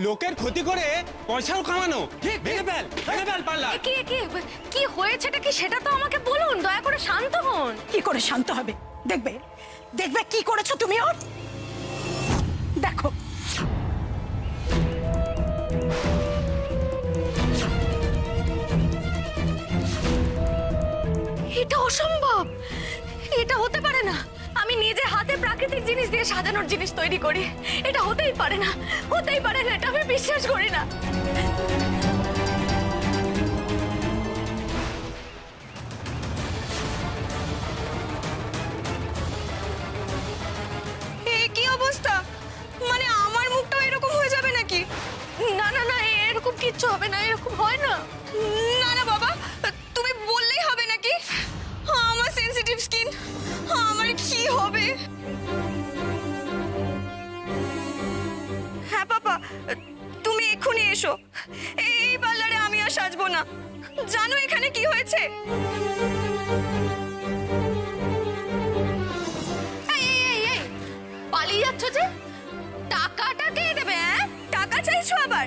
লোকের ক্ষতি করে পয়সাও কামানো। ঠিক ভেঙে ফেল পার্লার। কি হয়েছেটা কি সেটা তো আমাকে বলুন, দয়া করে শান্ত হন। কি করে শান্ত হবে? দেখবে দেখবে কি করেছো তুমি ওর। দেখো এটা অসম্ভব, এটা হতে পারে না। আমি নিজে হাতে প্রাকৃতিক জিনিস দিয়ে সাজানোর জিনিস তৈরি করি, এটা হতেই পারে না, হতেই পারে না, এটা আমি বিশ্বাস করি না। কি অবস্থা? মানে আমার মুখটাও এরকম হয়ে যাবে নাকি? না না না, এরকম কিচ্ছু হবে না, এরকম হয় না। না না বাবা, তুমি বললেই হবে নাকি? আমার সেনসিটিভ স্কিন, আমার কি হবে? হ্যাঁ পাপা, তুমি এক্ষুনি এসো। এই পার্লারে আমি আর সাজবো না। জানো এখানে কি হয়েছে? পালিয়ে যাচ্ছ যে? টাকাটা কে দেবে? টাকা চাইছো আবার?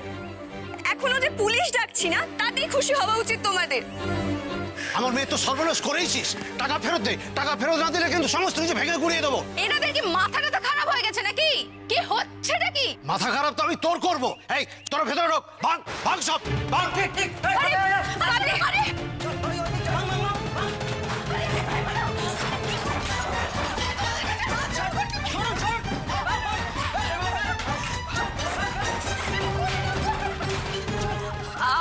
এখনো যে পুলিশ ডাকছি না তাতেই খুশি হওয়া উচিত তোমাদের। আমার মেয়ে তো সর্বনাশ করেইছিস। টাকা ফেরত দে, টাকা ফেরত না দিলে কিন্তু সমস্ত কিছু ভেঙে গুড়িয়ে দেবো। এনাদের কি মাথাটা তো খারাপ হয়ে গেছে নাকি? কি হচ্ছে নাকি? মাথা খারাপ তো আমি তোর করবো। এই তোরা ভেতরে ঢোক, ভাঙ ভাঙ সব ভাঙ।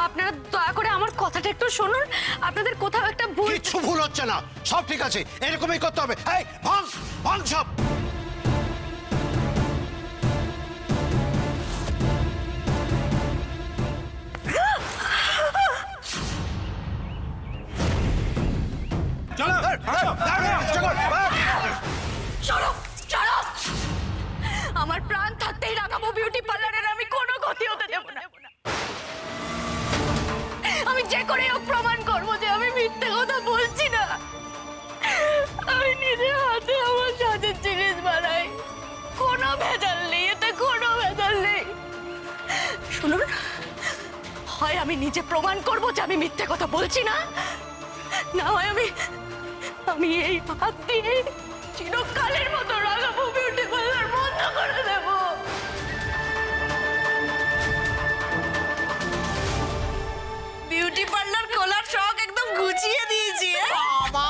আপনারা দয়া করে আমার কথাটা একটু শুনুন। আপনাদের কোথাও একটা ভুল। কিচ্ছু ভুল হচ্ছে না, সব ঠিক আছে, এরকমই করতে হবে। এই ভাঙ ভাঙ সব। চলো চলো চলো, আমার প্রাণ থাকতেই রাখাবো বিউটি পার্লারের আমি কোনো ক্ষতি হতে দেব না। আমি যে করে হোক প্রমাণ করবো যে আমি মিথ্যে কথা বলছি না। আমি নিজের হাতে আমার সাজের জিনিস বানাই, কোনো ভেজাল নেই, এতে কোনো ভেজাল নেই। শুনুন, হয় আমি নিজে প্রমাণ করবো যে আমি মিথ্যে কথা বলছি না, না হয় আমি এই হাত দিয়ে চিরকালের মতো রাগাবো বিউটি পার্লার বন্ধ করে দেব। বিউটি পার্লার খোলার শখ একদম ঘুচিয়ে দিয়েছি। বাবা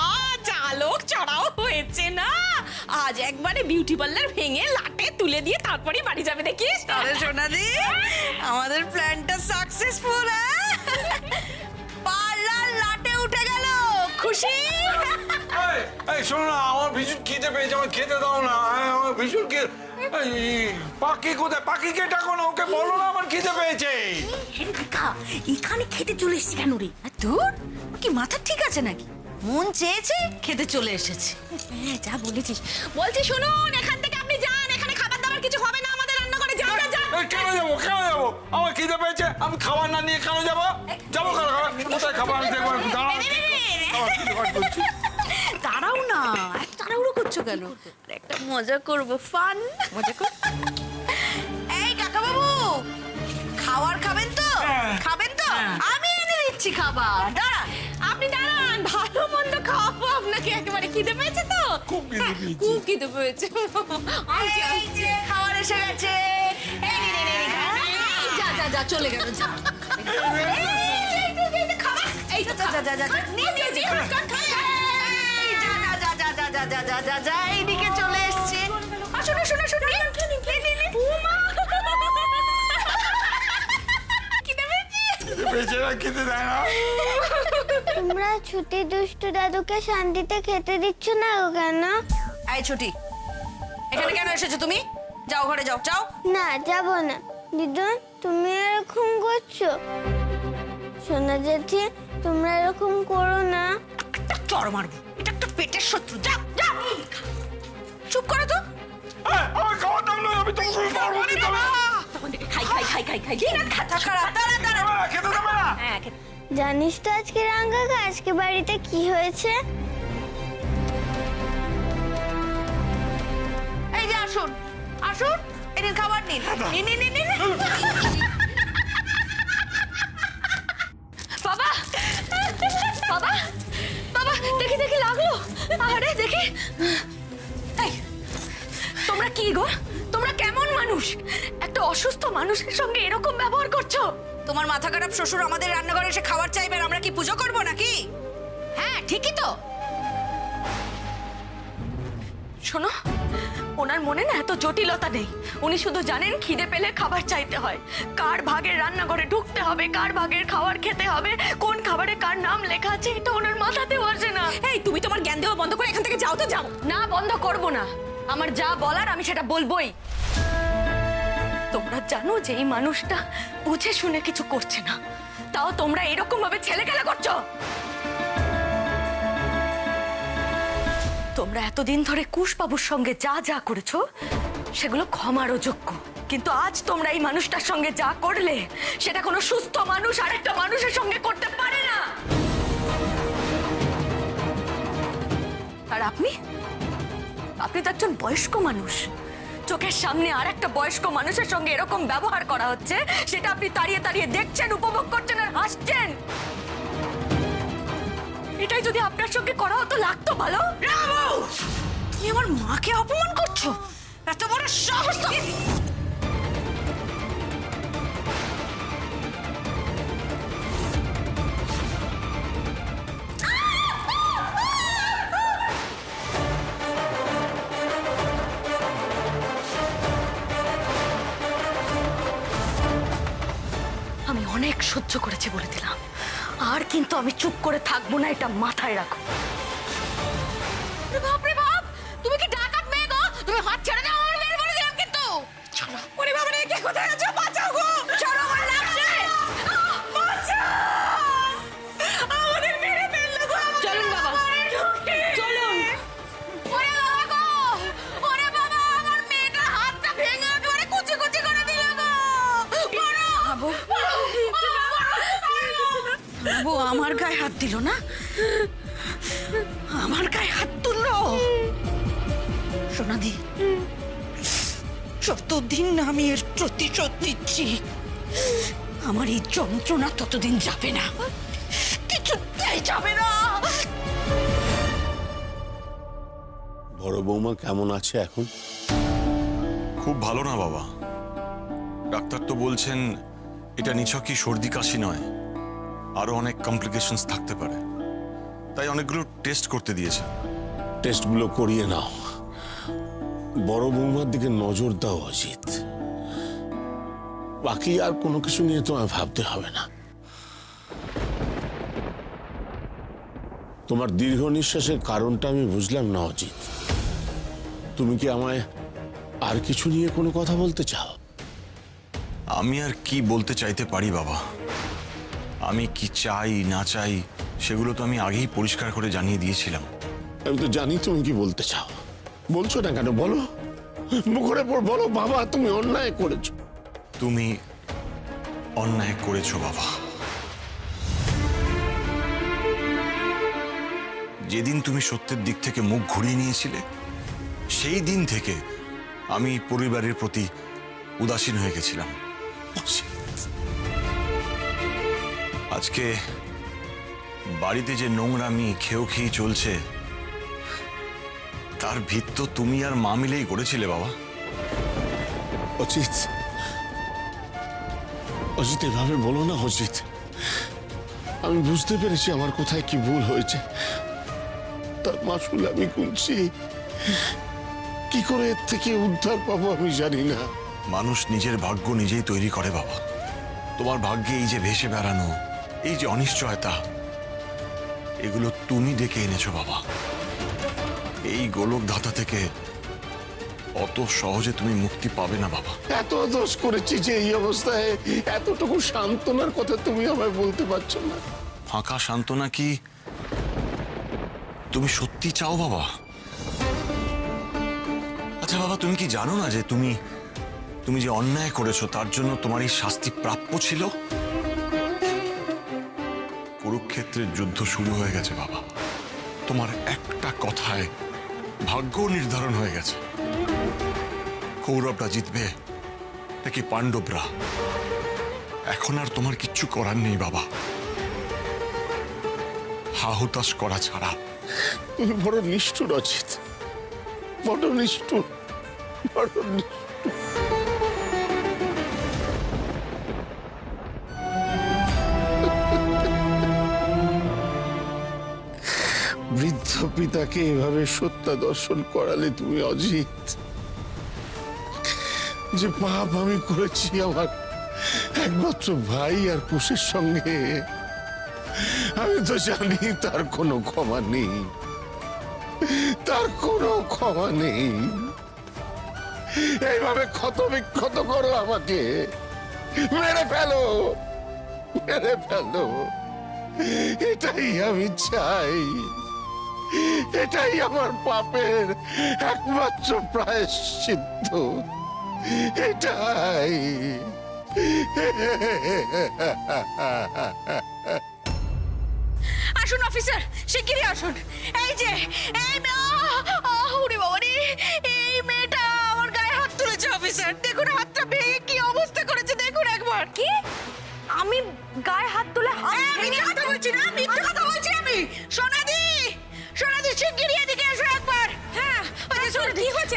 চালক চড়াও হয়েছে না, আজ একবারে বিউটি পার্লার ভেঙে লাটে তুলে দিয়ে তারপরেই বাড়ি যাবে দেখিস। তাহলে সোনাদি, আমাদের প্ল্যানটা সাকসেসফুল। পার্লার লাটে উঠে গেল, খুশি? এই শোনো না, আমার ভীষণ খিদে পেয়েছে, আমার খেতে দাও না। আমার ভীষণ পাখি কোথায়? পাখিকে ডাকো না, ওকে বলো না আমার খিদে পেয়েছে। এখানে খেতে চলে এসেছি কেন রে? দূর, কি মাথা ঠিক আছে নাকি? মন চেয়েছে খেতে চলে এসেছি। যা বলেছিস। বলছি শুনুন, এখান থেকে আপনি যান, এখানে খাবার দাবার কিছু হবে না আমাদের রান্না করে। যান যান। কেন যাবো কেন যাবো? আমার খিদে পেয়েছে, আমি খাবার না নিয়ে কেন যাবো? যাবো কেন? কোথায় খাবার আমি দেখবো? দাঁড়াও না, এত তাড়াহুড়ো করছো কেন? একটা মজা করবো, ফান মজা কর। এই কাকা বাবু, খাবার খাবেন তো? খাবেন তো? আমি এনে দিচ্ছি খাবার। দাঁড়ান, আপনি দাঁড়ান, ভালো মন্দ খাওয়াবো আপনাকে। একেবারে খিদে পেয়েছে তো? খুব খিদে পেয়েছে। খুব খিদে পেয়েছে। এই যে খাবার এসে গেছে। এই নে, নে, নে, নে, খা। যা যা যা, চলে গেল, যা। খাবার। এই তো, যা, যা, যা, যা, যা। নিয়ে নে, নে, খা, খা, খা। এই, যা, যা, যা, যা, যা, যা, যা, যা, যা, এইদিকে চলে এসছে। আসুন, আসুন, আসুন। নে, নে, নে। খিদে পেয়েছে? পেয়েছে না, খেতে দেয় না। তোমরা ছুটি দুষ্টু দাদুকে শান্তিতে খেতে দিচ্ছ না গো কেন? এই ছুটি, এখানে কেন এসেছো তুমি? যাও ঘরে যাও, যাও। না যাব না। দিদুন তুমি এরকম করছো? সোনা জেঠি তোমরা এরকম করো না। চড় মারবো, এটা একটা পেটের শত্রু। যা যা। চুপ করো তো। আমার খাবার দাম নয়, আমি তোমাকে মারবো। খেতে দেবে না। খাই খাই খাই খাই খাই। খাতা খারাপ। দাঁড়া, দাঁড়া। খেতে দেবে না। হ্যাঁ, জানিস তো আজকে রাঙ্গা আজকে বাড়িতে কি হয়েছে? এই যে আসুন, আসুন, এনে খাবার নিন। নিন, নিন, নিন, নিন। বাবা বাবা বাবা দেখি দেখি লাগলো, আরে দেখি। এই তোমরা কি গো, তোমরা কেমন মানুষ? একটা অসুস্থ মানুষের সঙ্গে এরকম ব্যবহার করছো? তোমার মাথা খারাপ শ্বশুর আমাদের রান্নাঘরে এসে খাবার চাইবেন, আমরা কি পুজো করব নাকি? হ্যাঁ ঠিকই তো। শোনো, ওনার মনে না এত জটিলতা নেই। উনি শুধু জানেন খিদে পেলে খাবার চাইতে হয়, কার ভাগের রান্নাঘরে ঢুকতে হবে, কার ভাগের খাবার খেতে হবে, কোন খাবারে কার নাম লেখা আছে, এটা ওনার মাথাতেও আসে না। এই তুমি তোমার জ্ঞান দেওয়া বন্ধ করে এখান থেকে যাও তো যাও। না, বন্ধ করব না। আমার যা বলার আমি সেটা বলবোই। তোমরা জানো যে এই মানুষটা বুঝে শুনে কিছু করছে না, তাও তোমরা এরকম ভাবে ছেলেখেলা করছো। তোমরা এতদিন ধরে কুশবাবুর সঙ্গে যা যা করেছো সেগুলো ক্ষমারও যোগ্য, কিন্তু আজ তোমরা এই মানুষটার সঙ্গে যা করলে সেটা কোনো সুস্থ মানুষ আরেকটা মানুষের সঙ্গে করতে পারে না। আর আপনি তো একজন বয়স্ক মানুষ, চোখের সামনে আর একটা বয়স্ক মানুষের সঙ্গে এরকম ব্যবহার করা হচ্ছে, সেটা আপনি তাড়িয়ে তাড়িয়ে দেখছেন, উপভোগ করছেন আর হাসছেন। এটাই যদি আপনার সঙ্গে করা হতো লাগতো ভালো। তুমি আমার মাকে অপমান করছো, এত বড় সাহস! আমি অনেক সহ্য করেছি বলে দিলাম, আর কিন্তু আমি চুপ করে থাকবো না, এটা মাথায় রাখো। বাপ রে বাপ, তুমি কি ডাকাত মেয়ে গো? তুমি হাত ছেড়ে দাও, আমার মেয়ের বলে দিলাম কিন্তু। চলো। ওরে বাবা রে, কে কোথায় আছো? বাঁচাও গো। চলো, আমার লাগছে। বাঁচাও। আমাদের মেরে ফেললো গো। চলুন বাবা, চলুন। ওরে বাবা গো, ওরে বাবা, আমার মেয়েটার হাতটা ভেঙে একেবারে কুচি কুচি করে দিল গো। বাবু আমার গায়ে হাত দিল না, আমার গায়ে হাত তুললো। সোনাদি, যতদিন না আমি এর প্রতিশোধ দিচ্ছি, আমার এই যন্ত্রণা ততদিন যাবে না, কিছুতেই যাবে না। বড় বৌমা কেমন আছে এখন? খুব ভালো না বাবা, ডাক্তার তো বলছেন এটা নিছকই সর্দি কাশি নয়, আরো অনেক কমপ্লিকেশনস থাকতে পারে, তাই অনেকগুলো টেস্ট করতে দিয়েছে। টেস্টগুলো করিয়ে নাও, বড় বৌমার দিকে নজর দাও অজিত। বাকি আর কোনো কিছু নিয়ে তোমায় ভাবতে হবে না। তোমার দীর্ঘ নিঃশ্বাসের কারণটা আমি বুঝলাম না অজিত। তুমি কি আমায় আর কিছু নিয়ে কোনো কথা বলতে চাও? আমি আর কি বলতে চাইতে পারি বাবা? আমি কি চাই না চাই সেগুলো তো আমি আগেই পরিষ্কার করে জানিয়ে দিয়েছিলাম। আমি তো জানি তুমি কি বলতে চাও, বলছো না কেন? বলো, মুখের পর বলো বাবা তুমি অন্যায় করেছো। তুমি অন্যায় করেছো বাবা। যেদিন তুমি সত্যের দিক থেকে মুখ ঘুরিয়ে নিয়েছিলে, সেই দিন থেকে আমি পরিবারের প্রতি উদাসীন হয়ে গেছিলাম। আজকে বাড়িতে যে নোংরামি খেয়েই চলছে, তার ভিত তো তুমি আর মা মিলেই করেছিলে বাবা। অজিত, অজিত এভাবে বলো না অজিত। আমি বুঝতে পেরেছি আমার কোথায় কি ভুল হয়েছে, তার মাসুল আমি গুনছি। কি করে এর থেকে উদ্ধার পাবো আমি জানি না। মানুষ নিজের ভাগ্য নিজেই তৈরি করে বাবা। তোমার ভাগ্যে এই যে ভেসে বেড়ানো, এই যে অনিশ্চয়তা, এগুলো তুমি ডেকে এনেছো বাবা। এই গোলক ধাতা থেকে অত সহজে তুমি মুক্তি পাবে না বাবা। এত দোষ করেছি যে এই অবস্থায় এতটুকু সান্ত্বনার কথা তুমি আমায় বলতে পারছো না। ফাঁকা সান্ত্বনা কি তুমি সত্যি চাও বাবা? আচ্ছা বাবা, তুমি কি জানো না যে তুমি যে অন্যায় করেছো তার জন্য তোমার এই শাস্তি প্রাপ্য ছিল? কুরুক্ষেত্রের যুদ্ধ শুরু হয়ে গেছে বাবা। তোমার একটা কথায় ভাগ্য নির্ধারণ হয়ে গেছে। কৌরবরা জিতবে নাকি পাণ্ডবরা, এখন আর তোমার কিচ্ছু করার নেই বাবা। হাহুতাশ করা ছাড়া। তুমি বড় নিষ্ঠুর অজিত, বড় নিষ্ঠুর, বড় নিষ্ঠুর। বৃদ্ধ পিতাকে এভাবে সত্যা দর্শন করালে তুমি অজিত। যে পাপ আমি করেছি আমার একমাত্র ভাই আর কুশের সঙ্গে, আমি তো জানি তার কোনো ক্ষমা নেই, তার কোনো ক্ষমা নেই। এইভাবে ক্ষত বিক্ষত করো আমাকে, মেরে ফেলো, মেরে ফেলো, এটাই আমি চাই, এটাই আমার পাপের একমাত্র প্রায়শ্চিত্ত, এটাই। আসুন অফিসার, শিগগিরই আসুন। এই যে এই ওরে বাবা রে, এই মেয়েটা আমার গায়ে হাত তুলেছে অফিসার। দেখুন হাতটা ভেঙে কি অবস্থা করেছে, দেখুন একবার। কি আমি গায়ে হাত তুলে হাত ভেঙে কথা বলছি না, মিথ্যে কথা বলছি আমি। সোনাদি, সোনাদি শিগগিরই এদিকে এসো একবার। হ্যাঁ কি হয়েছে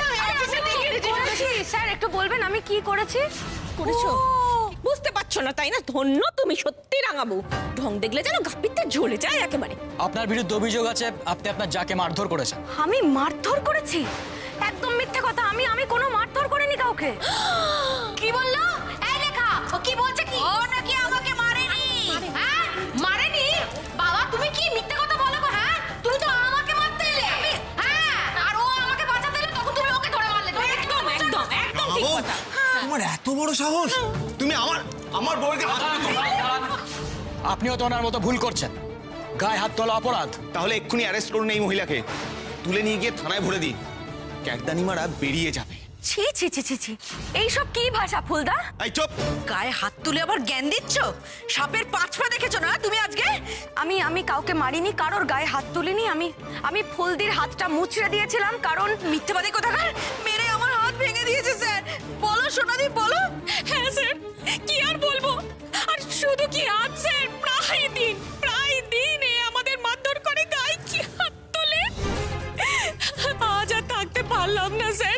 স্যার একটু বলবেন আমি কি করেছি? করেছো? বুঝতে পারছো না তাই না? ধন্য তুমি, সত্যি রাঙাবো। ঢং দেখলে যেন গাপিতে ঝলে যায় একেবারে। আপনার বিরুদ্ধে অভিযোগ আছে আপনি আপনার যাকে মারধর করেছেন। আমি মারধর করেছি? একদম মিথ্যে কথা, আমি কোনো মারধর করিনি কাউকে। কি বললো? এই লেখা ও কি বলছে? কি ও নাকি আমাকে মারেনি? হ্যাঁ মারেনি? বাবা তুমি কি মিথ্যে কথা বলো গো? হ্যাঁ তুমি তো আমাকে মারতে এলে। হ্যাঁ আর ও আমাকে বাঁচাতে এলো, তখন তুমি ওকে ধরে মারলে। একদম একদম একদম ঠিক কথা। তোমার এত বড় সাহস, তুমি আমার বউকে হাত আপনিও তো ওনার মতো ভুল করছেন। গায়ে হাত তোলা অপরাধ। তাহলে এক্ষুনি অ্যারেস্ট করুন এই মহিলাকে, তুলে নিয়ে গিয়ে থানায় ভরে দিন, ক্যাকদানিমারা বেরিয়ে যাবে। ছি ছি ছি ছি ছি, এইসব কি ভাষা ফুলদা? এই চুপ! গায়ে হাত তুলে আবার জ্ঞান দিচ্ছ? সাপের পাঁচ পা দেখেছো না তুমি আজকে? আমি কাউকে মারিনি, কারোর গায়ে হাত তুলিনি। আমি ফুলদির হাতটা মুচড়ে দিয়েছিলাম, কারণ মিথ্যেবাদী কোথাকার, মেরে আমার হাত ভেঙে দিয়েছে স্যার। বলো সোনাদি বলো। হ্যাঁ স্যার, কি আর বলবো। আর শুধু কি আজ স্যার, প্রায় দিন এ আমাদের মারধর করে, গায়ে কি হাত তোলে। আজ আর থাকতে পারলাম না স্যার,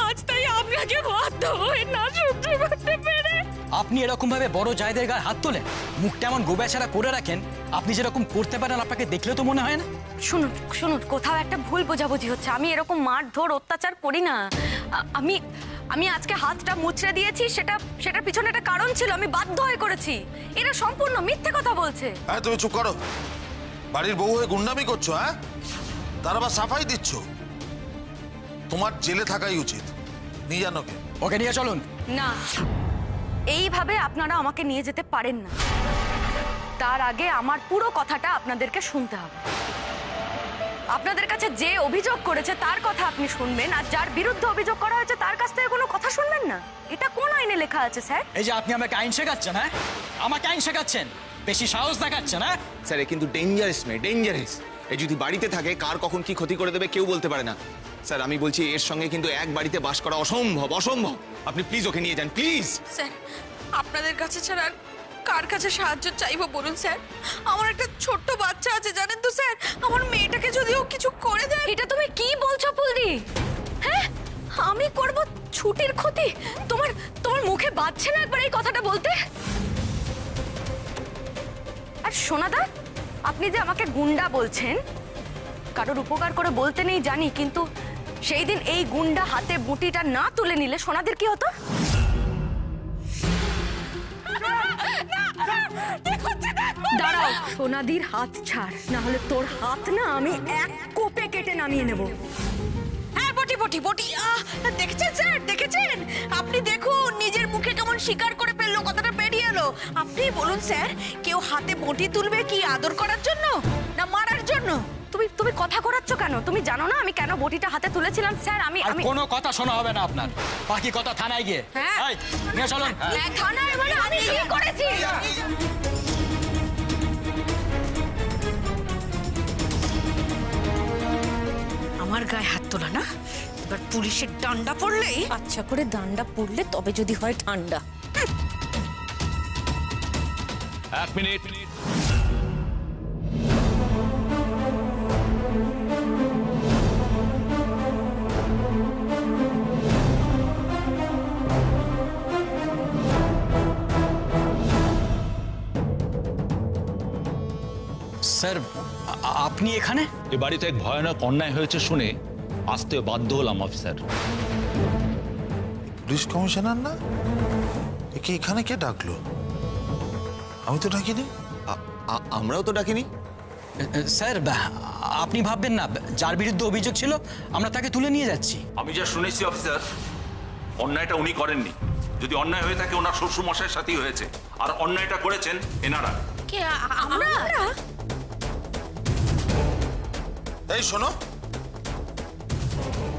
আজ তাই আপনাকে বাধ্য হয়ে না সহ্য করতে পেরে। আপনি এরকম ভাবে বড় জায়দের গায়ে হাত তোলেন, মুখটা এমন গোবেছাড়া করে রাখেন, আপনি যেরকম করতে পারেন আপনাকে দেখলে তো মনে হয় না। শুনুন শুনুন, কোথাও একটা ভুল বোঝাবুঝি হচ্ছে। আমি এরকম মারধর অত্যাচার করি না। আমি আজকে হাতটা মুচড়ে দিয়েছি, সেটার পিছনে একটা কারণ ছিল, আমি বাধ্য হয়ে করেছি। এরা সম্পূর্ণ মিথ্যে কথা বলছে। হ্যাঁ তুমি চুপ করো, বাড়ির বউ হয়ে গুন্ডামি করছো। হ্যাঁ তার আবার সাফাই দিচ্ছ। তোমার জেলে থাকাই উচিত, নিয়ে জানো কে। ওকে নিয়ে চলুন। না, এইভাবে আপনারা আমাকে নিয়ে যেতে পারেন না। তার আগে আমার পুরো কথাটা আপনাদেরকে শুনতে হবে। আপনাদের কাছে যে অভিযোগ করেছে তার কথা আপনি শুনবেন, আর যার বিরুদ্ধে অভিযোগ করা হয়েছে তার কাছ থেকে কোনো কথা শুনবেন না। এটা কোন আইনে লেখা আছে স্যার? এই যে আপনি আমাকে আইন শেখাচ্ছেন, হ্যাঁ আমাকে আইন শেখাচ্ছেন, বেশি সাহস দেখাচ্ছেন। হ্যাঁ স্যার এ কিন্তু ডেঞ্জারাস মেয়ে, ডেঞ্জারাস। এ যদি বাড়িতে থাকে কার কখন কি ক্ষতি করে দেবে কেউ বলতে পারে না। স্যার আমি বলছি এর সঙ্গে কিন্তু এক বাড়িতে বাস করা অসম্ভব, অসম্ভব। আপনি প্লিজ ওকে নিয়ে যান, প্লিজ। স্যার আপনাদের কাছে ছাড়া আর কার কাছে সাহায্য চাইবো বলুন স্যার? আমার একটা ছোট্ট বাচ্চা আছে জানেন তো স্যার, আমার মেয়েটাকে যদি ও কিছু করে দেয়। এটা তুমি কি বলছো ফুলদি? হ্যাঁ আমি করব ছুটির ক্ষতি? তোমার মুখে বাজছে না একবার এই কথাটা বলতে? আর সোনাদা, আপনি যে আমাকে গুন্ডা বলছেন, কারোর উপকার করে বলতে নেই জানি, কিন্তু সেই দিন এই গুন্ডা হাতে বুটিটা না তুলে নিলে সোনাদের কি হতো? দাঁড়াও, সোনাদির হাত ছাড়, না হলে তোর হাত না আমি এক কোপে কেটে নামিয়ে নেব। হ্যাঁ বটি বটি বটি। দেখেছেন স্যার, দেখেছেন? আপনি দেখুন নিজের মুখে কেমন স্বীকার করে ফেললো, কথাটা বেরিয়ে এলো। আপনি বলুন স্যার, কেউ হাতে বটি তুলবে কি আদর করার জন্য না মারার জন্য? তুমি কথা ঘোরাচ্ছ কেন? তুমি জানো না আমি কেন বটিটা হাতে তুলেছিলাম? স্যার আমি আর কোনো কথা শোনা হবে না আপনার, বাকি কথা থানায় গিয়ে। হ্যাঁ। এই, নিয়ে চলুন। থানায় মানে আমি কি করেছি? আমার গায়ে হাত তোলা না, এবার পুলিশের ডান্ডা পড়লেই আচ্ছা করে ডান্ডা পড়লে তবে যদি হয় ঠান্ডা। এক মিনিট। স্যার আপনি এখানে? এ বাড়িতে এক ভয়ানক অন্যায় হয়েছে শুনে আসতে বাধ্য হলাম অফিসার। পুলিশ কমিশনার না? একে এখানে কে ডাকলো? আমি তো ডাকিনি। আমরাও তো ডাকিনি। স্যার আপনি ভাববেন না, যার বিরুদ্ধে অভিযোগ ছিল আমরা তাকে তুলে নিয়ে যাচ্ছি। আমি যা শুনেছি অফিসার, অন্যায়টা উনি করেননি। যদি অন্যায় হয়ে থাকে ওনার শ্বশুর মশাইয়ের সাথেই হয়েছে, আর অন্যায়টা করেছেন এনারা। কে আমরা? এই শোনো,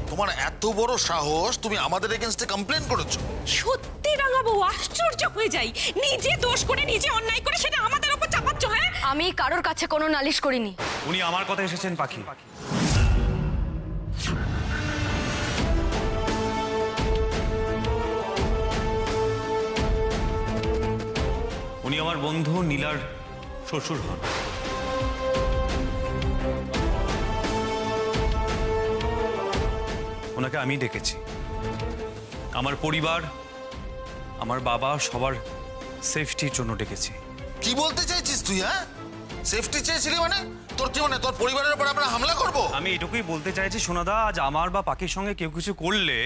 তোমার এত বড় সাহস, তুমি আমাদের এগেইনস্টে কমপ্লেন করেছো? সত্যি রাঙাবাবু, আশ্চর্য হয়ে যাই। নিজে দোষ করে, নিজে অন্যায় করে সেটা আমাদের উপর চাপাচ্ছ। হ্যাঁ, আমি কারোর কাছে কোনো নালিশ করিনি। উনি আমার কথা এসেছেন পাখি। উনি আমার বন্ধু নীলার শ্বশুর হন। ওনাকে আমি ডেকেছি। আমার পরিবার, আমার বাবা, সবার সেফটির জন্য ডেকেছি। কি বলতে চাইছিস তুই? হ্যাঁ, সেফটি চেয়েছিলি মানে? তোর কি মানে তোর পরিবারের উপর আমরা হামলা করব? আমি এটুকুই বলতে চাইছি সোনাদা, আজ আমার বা পাখির সঙ্গে কেউ কিছু করলে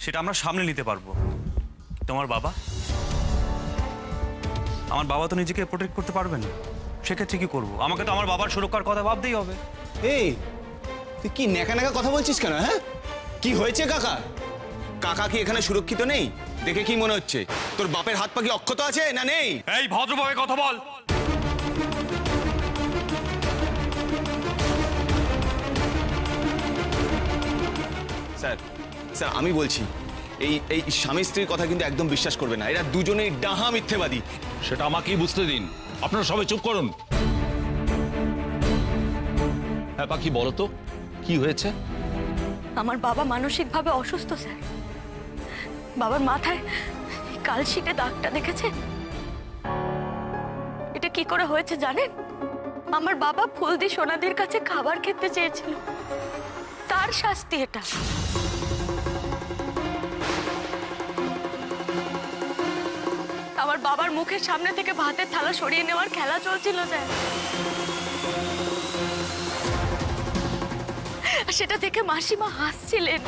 সেটা আমরা সামনে নিতে পারবো। তোমার বাবা, আমার বাবা তো নিজেকে প্রোটেক্ট করতে পারবে না, সেক্ষেত্রে কি করবো? আমাকে তো আমার বাবার সুরক্ষার কথা ভাবতেই হবে। এই তুই কি নেকা নেকা কথা বলছিস কেন? হ্যাঁ, কি হয়েছে কাকা? কাকা কি এখানে সুরক্ষিত নেই? দেখে কি মনে হচ্ছে? তোর বাপের হাত পা কি অক্ষত আছে না নেই? এই ভদ্রভাবে কথা বল। স্যার স্যার আমি বলছি, এই এই স্বামী স্ত্রীর কথা কিন্তু একদম বিশ্বাস করবে না। এরা দুজনেই ডাহা মিথ্যেবাদী। সেটা আমাকেই বুঝতে দিন। আপনারা সবাই চুপ করুন। হ্যাঁ পাখি, বলো তো কি হয়েছে? আমার বাবা মানসিকভাবে অসুস্থ স্যার। বাবার মাথায় কালশিটে দাগটা দেখেছেন? এটা কি করে হয়েছে জানেন? আমার বাবা ফুলদি সোনাদের কাছে খাবার খেতে চেয়েছিল, তার শাস্তি এটা। আমার বাবার মুখের সামনে থেকে ভাতের থালা সরিয়ে নেওয়ার খেলা চলছিল স্যার। সেটা দেখে মাসিমা হাসছিলেন।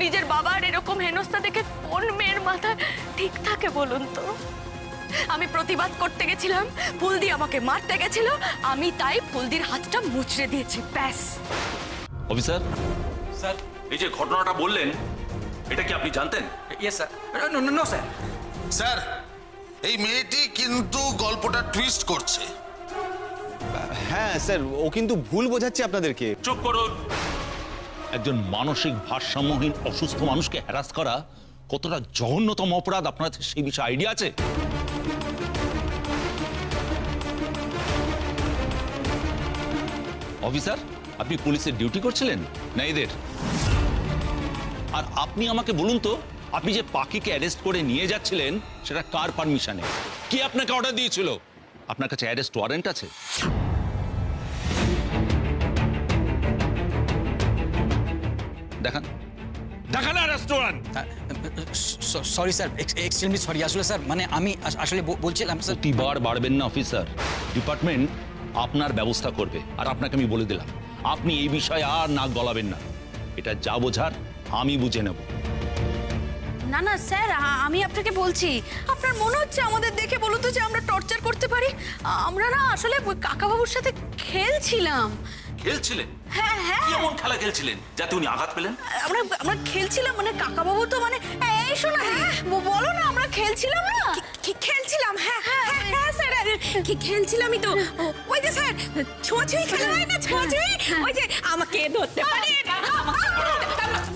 নিজের বাবার এরকম হেনস্থা দেখে কোন মেয়ের মাথা ঠিক থাকে বলুন তো? আমি প্রতিবাদ করতে গেছিলাম, ফুলদি আমাকে মারতে গেছিল, আমি তাই ফুলদির হাতটা মুচড়ে দিয়েছি, ব্যাস। অফিসার, স্যার, এই যে ঘটনাটা বললেন, এটা কি আপনি জানতেন? Yes sir. No sir. Sir, এই মেয়েটি কিন্তু গল্পটা টুইস্ট করছে। হ্যাঁ স্যার, ও কিন্তু ভুল বোঝাচ্ছে আপনাদেরকে। চুপ করুন। একজন মানসিক ভারসাম্যহীন অসুস্থ মানুষকে হ্যারাস করা কতটা জঘন্যতম অপরাধ আপনার সেই বিষয়ে আইডিয়া আছে? অফিসার, আপনি পুলিশের ডিউটি করছিলেন না এদের? আর আপনি আমাকে বলুন তো, আপনি যে পাখিকে অ্যারেস্ট করে নিয়ে যাচ্ছিলেন সেটা কার পারমিশনে? কি আপনাকে অর্ডার দিয়েছিল? আপনার কাছে অ্যারেস্ট ওয়ারেন্ট আছে? দেখান, দেখান arrest warrant. Sorry sir, extremely sorry. আসলে স্যার, মানে আমি আসলে বলছিলাম স্যার। প্রতিবার বাড়বেন না অফিসার, ডিপার্টমেন্ট আপনার ব্যবস্থা করবে। আর আপনাকে আমি বলে দিলাম, আপনি এই বিষয়ে আর নাক গলাবেন না। এটা যা বোঝার আমি বুঝে নেব। না না স্যার, আমি আপনাকে বলছি, আপনার মনে হচ্ছে আমাদের দেখে বলুন তো যে আমরা টর্চার করতে পারি? আমরা না আসলে কাকাবাবুর সাথে খেলছিলাম। খেলছিলেন? হ্যাঁ হ্যাঁ। কি এমন খেলা খেলছিলেন যাতে উনি আঘাত পেলেন? আমরা খেলছিলাম, মানে কাকাবাবু তো মানে এই শোনো, হ্যাঁ বলো না, আমরা খেলছিলাম না? খেলছিলাম, হ্যাঁ হ্যাঁ হ্যাঁ স্যার, খেলছিলামই তো। ওই যে স্যার, ছোঁয়াছুঁই খেলা হয় না, ছোঁয়াছুঁই, ওই যে আমাকে ধরতে পারে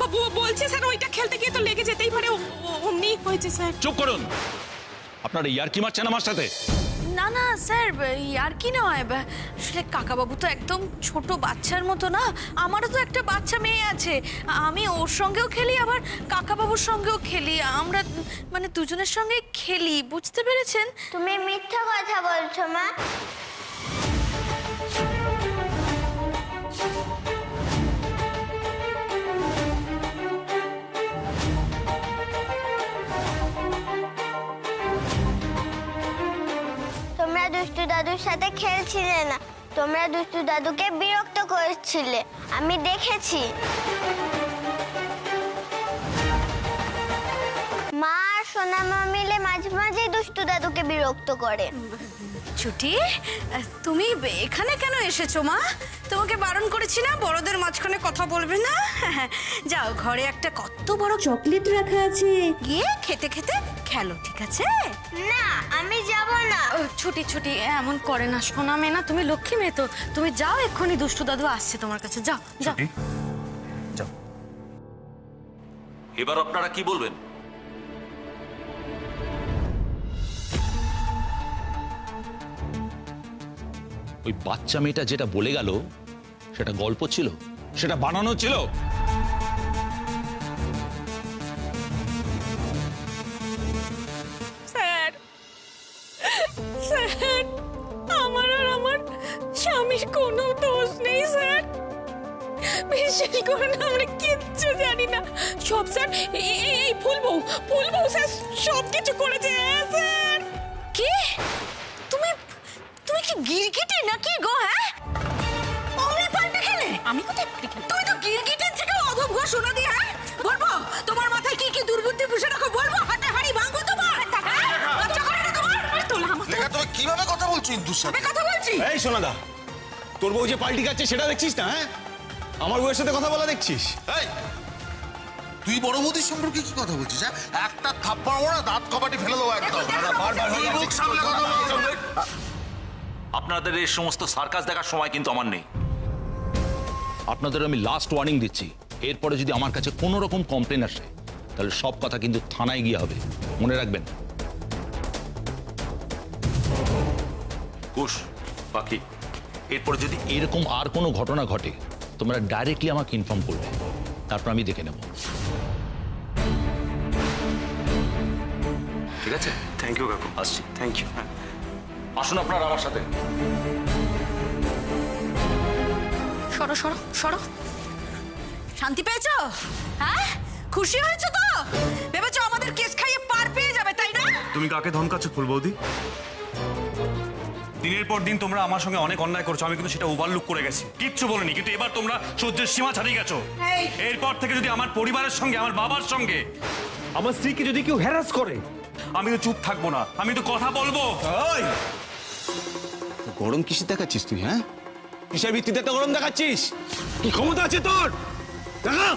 বাবু বলছে স্যার, ওইটা খেলতে গিয়ে তো লেগে যেতেই পারে, অমনি হয়েছে স্যার। চুপ করুন। আপনারা ইয়ার্কি মারছেন আমার সাথে? না না স্যার, আর কি নয়, আসলে কাকাবাবু তো একদম ছোট বাচ্চার মতো না, আমারও তো একটা বাচ্চা মেয়ে আছে, আমি ওর সঙ্গেও খেলি আবার কাকাবাবুর সঙ্গেও খেলি, আমরা মানে দুজনের সঙ্গে খেলি, বুঝতে পেরেছেন? তুমি মিথ্যা কথা বলছো মা। তোমরা দাদুর সাথে খেলছিলে না, তোমরা দুষ্টু দাদুকে বিরক্ত করছিলে, আমি দেখেছি। মা আর সোনা মা মিলে মাঝে মাঝে দুষ্টু দাদুকে বিরক্ত করে। ছুটি, তুমি এখানে কেন এসেছো মা? তোমাকে বারণ করেছি না বড়দের মাঝখানে কথা বলবে না? যাও, ঘরে একটা কত বড় চকলেট রাখা আছে, গিয়ে খেতে খেতে খেলো, ঠিক আছে? না, আমি যাব না। ছুটি ছুটি এমন করে না, সোনা মেয়ে না, তুমি লক্ষ্মী মেয়ে তো, তুমি যাও, এক্ষুনি দুষ্টু দাদু আসছে তোমার কাছে, যাও যাও। ছুটি, যাও। এবার আপনারা কি বলবেন? ওই বাচ্চা মেয়েটা যেটা বলে গেল সেটা গল্প ছিল, সেটা বানানো ছিল। স্যার, স্যার, আমার আর আমার স্বামীর কোনো দোষ নেই স্যার। বিশেষ করে না, আমরা কিচ্ছু জানি না। সব স্যার এই ফুলবউ স্যার সব কিছু করেছে স্যার। কি? তুমি তুমি কি গিরগিটি নাকি গো? হ্যাঁ, অমনি পাল্টে খেলে? আমি কোথায় পাল্টে খেলে? তুই তো গিরগিটির থেকে অধম গো সোনা দি। হ্যাঁ, বলবো তোমার মাথায় কি কি দুর্বুদ্ধি পুষে রাখো, বলবো হাতে হাড়ি ভাঙবো তোমার। লজ্জা করে না তোমার? তোলা আমার লেখা তুমি কিভাবে কথা বলছো ইন্দুর সাথে? কথা বলছি। এই সোনাদা, তোর বউ যে পাল্টি খাচ্ছে সেটা দেখছিস না? হ্যাঁ, আমার বউয়ের সাথে কথা বলা দেখছিস? এই তুই বড় বৌদির সম্পর্কে কি কথা বলছিস? হ্যাঁ, একটা থাপ্পড় ওরা দাঁত কপাটি ফেলে দেবো একদম। তুই মুখ সামলে কথা বল। আপনাদের এই সমস্ত সার্কাস দেখার সময় কিন্তু আমার নেই। আপনাদের আমি লাস্ট ওয়ার্নিং দিচ্ছি, এরপরে যদি আমার কাছে কোনো রকম কমপ্লেন আসে তাহলে সব কথা কিন্তু থানায় গিয়ে হবে, মনে রাখবেন। কুশ, পাখি, এরপরে যদি এরকম আর কোনো ঘটনা ঘটে তোমরা ডাইরেক্টলি আমাকে ইনফর্ম করবে, তারপর আমি দেখে নেব, ঠিক আছে? থ্যাংক ইউ কাকু, আসছি। Thank you. আসুন আপনারা আমার সাথে। সরো সরো সরো। শান্তি পেয়েছো? হ্যাঁ, খুশি হয়েছো তো? ভেবেছো আমাদের কেস খাইয়ে পার পেয়ে যাবে, তাই না? তুমি কাকে ধমকাচ্ছ ফুল বৌদি? দিনের পর দিন তোমরা আমার সঙ্গে অনেক অন্যায় করছো, আমি কিন্তু সেটা ওভারলুক করে গেছি, কিচ্ছু বলিনি, কিন্তু এবার তোমরা সহ্যের সীমা ছাড়িয়ে গেছো। এরপর থেকে যদি আমার পরিবারের সঙ্গে, আমার বাবার সঙ্গে, আমার স্ত্রীকে যদি কেউ হ্যারাস করে, আমি তো চুপ থাকবো না, আমি তো কথা বলবো। ওই গরম কিসে দেখাচ্ছিস তুই? হ্যাঁ, কিসের ভিত্তিতে তো গরম দেখাচ্ছিস? কি ক্ষমতা আছে তোর? দেখা